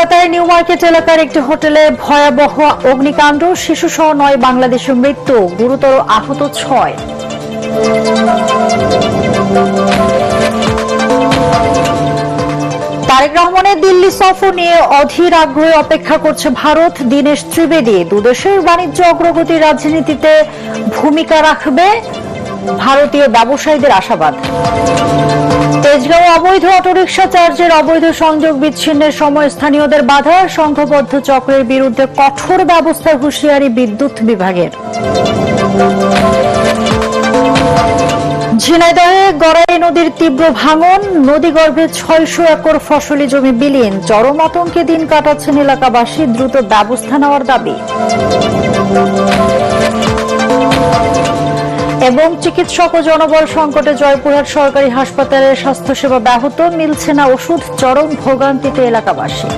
কলকাতার new market এলাকার একটি হোটেলে ভয়াবহ অগ্নিকাণ্ড, শিশুসহ 9 বাংলাদেশের মৃত্যু, গুরুতর আহত 6। তারেক রহমানের দিল্লি সফর নিয়ে অধীর আগ্রহে অপেক্ষা করছে ভারত। দীনেশ ত্রিবেদী, দুদেশের বাণিজ্য অগ্রগতির রাজনীতিতে ভূমিকা রাখবে ভারতীয় ব্যবসায়ীদের আশাবাদ। তেজগাঁও অবৈধ অটোরিকশা চার্জের অবৈধ সংযোগ বিচ্ছিন্নের সময় স্থানীয়দের বাধা, সংঘবদ্ধ চক্রের বিরুদ্ধে কঠোর ব্যবস্থার হুঁশিয়ারি বিদ্যুৎ বিভাগের। ঝিনাইদহে গড়াই নদীর তীব্র ভাঙন, নদীগর্ভে 600 একর ফসলি জমি বিলীন, চরম আতঙ্কে দিন কাটাচ্ছেন এলাকাবাসী, দ্রুত ব্যবস্থা নেওয়ার দাবি। এবং চিকিৎসক ও জনবল সংকটে জয়পুরহাট সরকারি হাসপাতালের স্বাস্থ্যসেবা ব্যাহত, মিলছে না ওষুধ, চরম ভোগান্তিতে এলাকাবাসী।